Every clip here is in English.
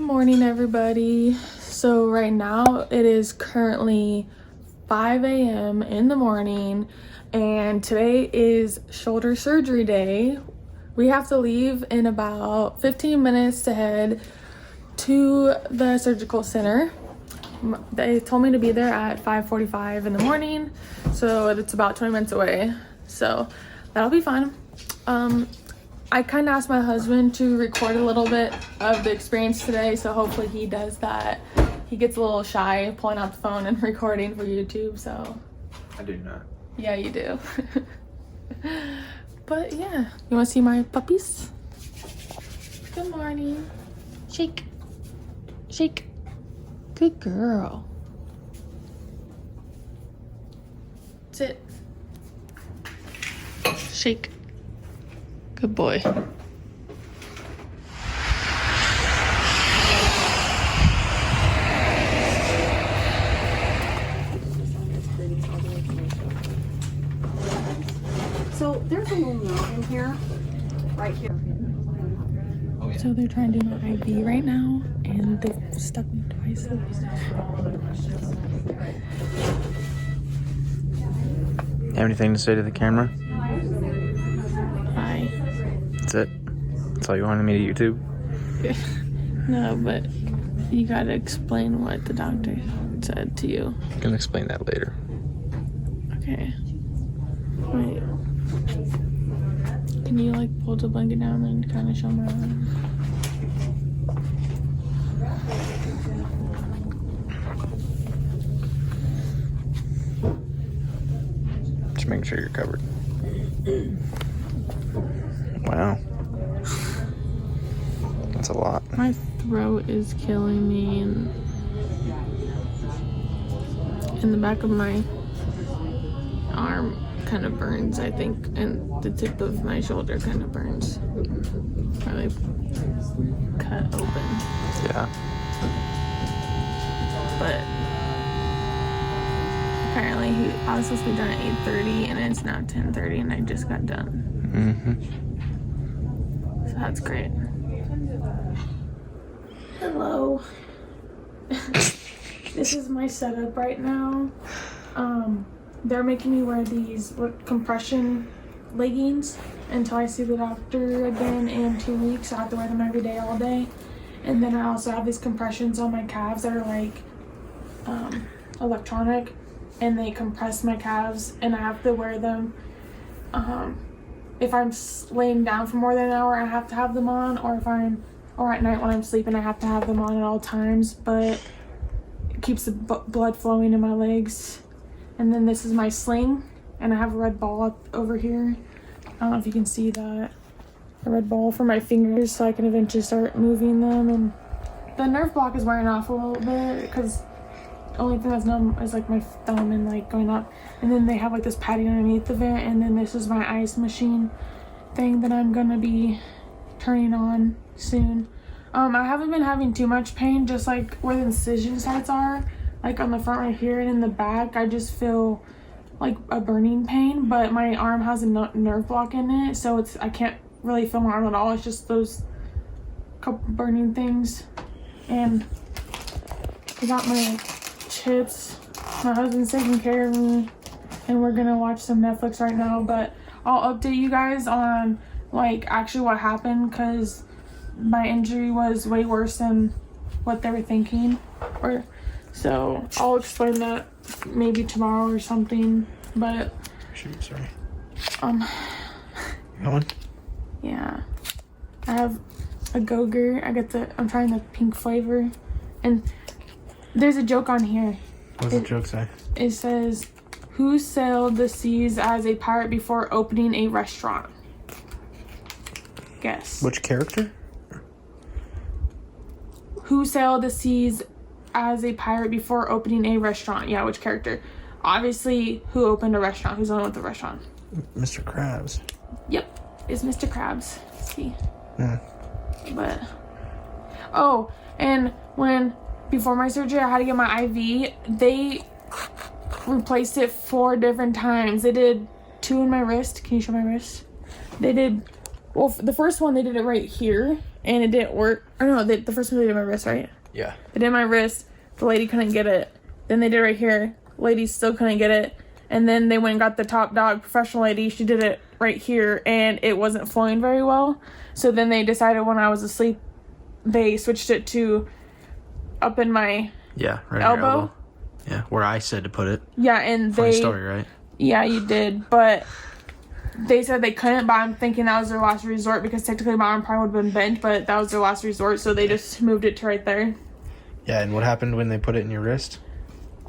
morning, everybody. So right now it is currently 5 a.m. in the morning and today is shoulder surgery day. We have to leave in about 15 minutes to head to the surgical center. They told me to be there at 5:45 in the morning, so it's about 20 minutes away, so that'll be fine. I kind of asked my husband to record a little bit of the experience today, so hopefully he does that. He gets a little shy pulling out the phone and recording for YouTube, so. I do not. Yeah, you do. But yeah, you want to see my puppies? Good morning. Shake. Shake. Good girl. Sit. Shake. Good boy. So there's a little note in here, right here. Oh, yeah. So they're trying to do my IV right now, and they've stuck me twice. Have anything to say to the camera? Hi. That's it? That's all you wanted me to YouTube? No, but you gotta explain what the doctor said to you. I can explain that later. Okay. Wait. Can you like pull the blanket down and kind of show my arm? Just making sure you're covered. Wow. That's a lot. My throat is killing me, and in the back of my arm kind of burns, I think, and the tip of my shoulder kind of burns. Or like cut open. Yeah. But apparently I was supposed to be done at 8:30 and it's now 10:30 and I just got done. So that's great. Hello. This is my setup right now. They're making me wear these compression leggings until I see the doctor again in 2 weeks. I have to wear them every day, all day. And then I also have these compressions on my calves that are like electronic, and they compress my calves, and I have to wear them. If I'm laying down for more than an hour, I have to have them on, or at night when I'm sleeping, I have to have them on at all times, but it keeps the blood flowing in my legs. And then this is my sling, and I have a red ball up over here. I don't know if you can see that. A red ball for my fingers so I can eventually start moving them. And the nerve block is wearing off a little bit because the only thing that's numb is like my thumb and like going up. And then they have like this padding underneath of it, and then this is my ice machine thing that I'm gonna be turning on soon. I haven't been having too much pain, just like where the incision sites are, like on the front right here, and in the back I just feel like a burning pain, but my arm has a nerve block in it, so I can't really feel my arm at all. It's just those couple burning things. And I got my chips. My husband's taking care of me, and we're gonna watch some Netflix right now, but I'll update you guys on like actually what happened, because my injury was way worse than what they were thinking. So I'll explain that maybe tomorrow or something. But Shoot, sorry. Going? Yeah. I have a Go-Gurt. I'm trying the pink flavor. And there's a joke on here. What's the joke say? It says, "Who sailed the seas as a pirate before opening a restaurant?" Guess. Which character? Who sailed the seas as a pirate before opening a restaurant? Yeah, which character? Obviously, who opened a restaurant? Who's the one with the restaurant? Mr. Krabs. Yep, it's Mr. Krabs. Let's see. Yeah. But, oh, and before my surgery, I had to get my IV. They replaced it 4 different times. They did 2 in my wrist. Can you show my wrist? They did, well, the first one, they did it right here. and it didn't work. I don't know, the first time they did my wrist, right? Yeah. They did my wrist. The lady couldn't get it. Then they did right here. Lady still couldn't get it. And then they went and got the top dog professional lady. She did it right here, and it wasn't flowing very well. So then they decided when I was asleep, they switched it to up in my Yeah, right elbow. in your elbow. Yeah, where I said to put it. Yeah, and Funny they... story, right? Yeah, you did. But they said they couldn't, but I'm thinking that was their last resort because technically my arm probably would have been bent, but that was their last resort, so they just moved it to right there. Yeah, and what happened when they put it in your wrist?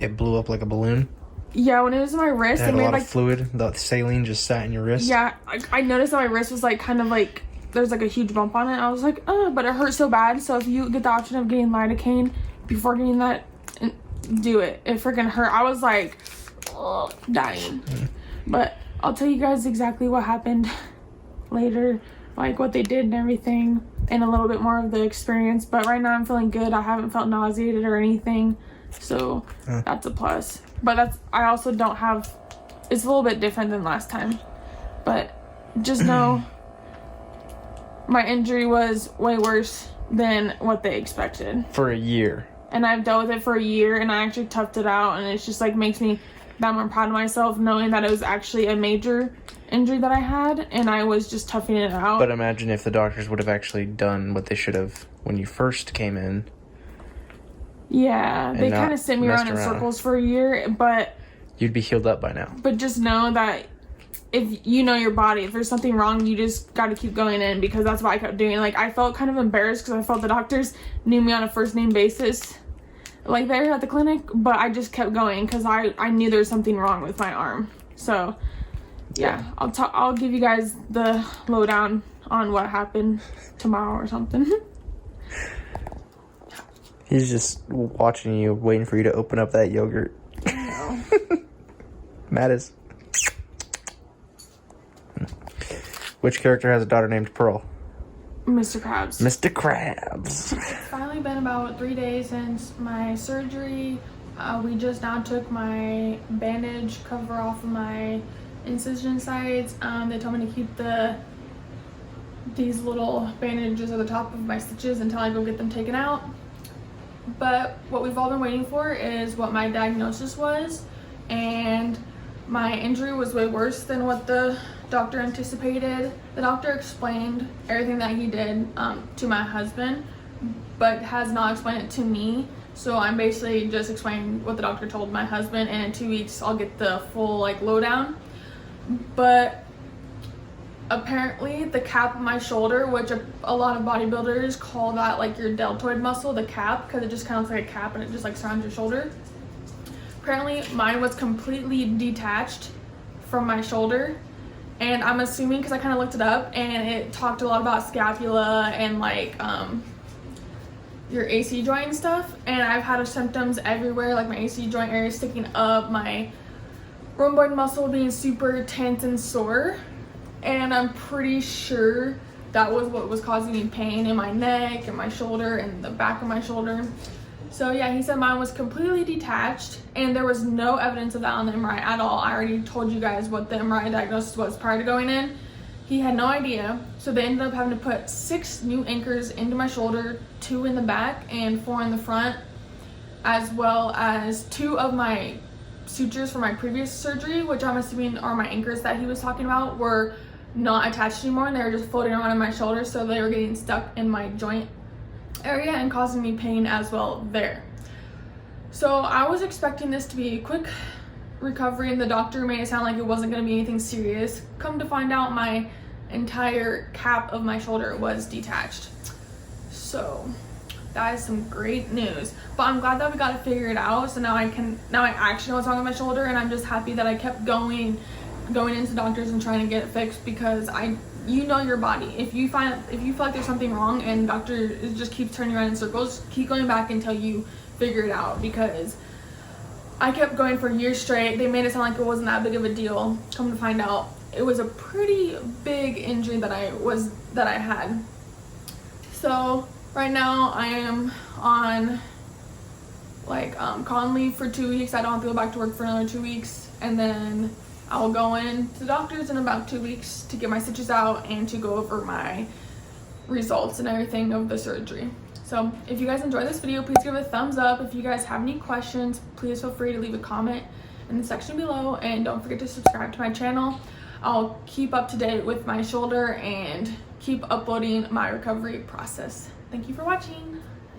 It blew up like a balloon. Yeah, when it was in my wrist, It it had a made lot like... of fluid. The saline just sat in your wrist. Yeah, I noticed that my wrist was like kind of like... There's like a huge bump on it. I was like, oh, but it hurt so bad. So if you get the option of getting lidocaine before getting that, do it. It freaking hurt. I was like, oh, dying. But I'll tell you guys exactly what happened later, like what they did and everything, and a little bit more of the experience. But right now I'm feeling good. I haven't felt nauseated or anything, so that's a plus. But I also don't have... It's a little bit different than last time. But just know... my injury was way worse than what they expected. For a year. And I've dealt with it for a year, and I actually toughed it out, and it's just like makes me that more proud of myself knowing that it was actually a major injury that I had, and I was just toughing it out. But imagine if the doctors would have actually done what they should have when you first came in. Yeah, they kind of sent me around in circles for a year, but... You'd be healed up by now. But just know that if you know your body, if there's something wrong, you just got to keep going in, because that's what I kept doing. Like, I felt kind of embarrassed because I felt the doctors knew me on a first name basis, like there at the clinic, but I just kept going because I knew there was something wrong with my arm. So yeah, I'll give you guys the lowdown on what happened tomorrow or something. He's just watching you, waiting for you to open up that yogurt. I know. Matt is. Which character has a daughter named Pearl? Mr. Krabs. Mr. Krabs. It's finally been about 3 days since my surgery. We just now took my bandage cover off of my incision sites. They told me to keep these little bandages at the top of my stitches until I go get them taken out. But what we've all been waiting for is what my diagnosis was, and my injury was way worse than what the doctor anticipated. The doctor explained everything that he did to my husband, but has not explained it to me. So I'm basically just explaining what the doctor told my husband, and in 2 weeks I'll get the full like lowdown. But apparently the cap of my shoulder, which a lot of bodybuilders call that like your deltoid muscle, the cap, because it just kind of looks like a cap and it just like surrounds your shoulder. Apparently mine was completely detached from my shoulder, and I'm assuming because I kind of looked it up and it talked a lot about scapula and like your AC joint and stuff, and I've had symptoms everywhere, like my AC joint area sticking up, my rhomboid muscle being super tense and sore, and I'm pretty sure that was what was causing me pain in my neck and my shoulder and the back of my shoulder. So yeah, he said mine was completely detached, and there was no evidence of that on the MRI at all. I already told you guys what the MRI diagnosis was prior to going in. He had no idea, so they ended up having to put 6 new anchors into my shoulder, 2 in the back and 4 in the front, as well as 2 of my sutures from my previous surgery, which I'm assuming are my anchors that he was talking about, were not attached anymore, and they were just floating around in my shoulder, so they were getting stuck in my joint area and causing me pain as well there. So I was expecting this to be a quick recovery, and the doctor made it sound like it wasn't going to be anything serious. Come to find out, my entire cap of my shoulder was detached. So that is some great news, but I'm glad that we got it figured out. So now I actually know what's wrong with my shoulder, and I'm just happy that I kept going into doctors and trying to get it fixed, because you know your body. If you feel like there's something wrong and doctor just keeps turning around in circles, keep going back until you figure it out, because I kept going for years straight. They made it sound like it wasn't that big of a deal. Come to find out, it was a pretty big injury that I had. So right now I am on like con leave for 2 weeks. I don't have to go back to work for another 2 weeks, and then I will go in to the doctors in about 2 weeks to get my stitches out and to go over my results and everything of the surgery. So if you guys enjoyed this video, please give it a thumbs up. If you guys have any questions, please feel free to leave a comment in the section below, and don't forget to subscribe to my channel. I'll keep up to date with my shoulder and keep uploading my recovery process. Thank you for watching.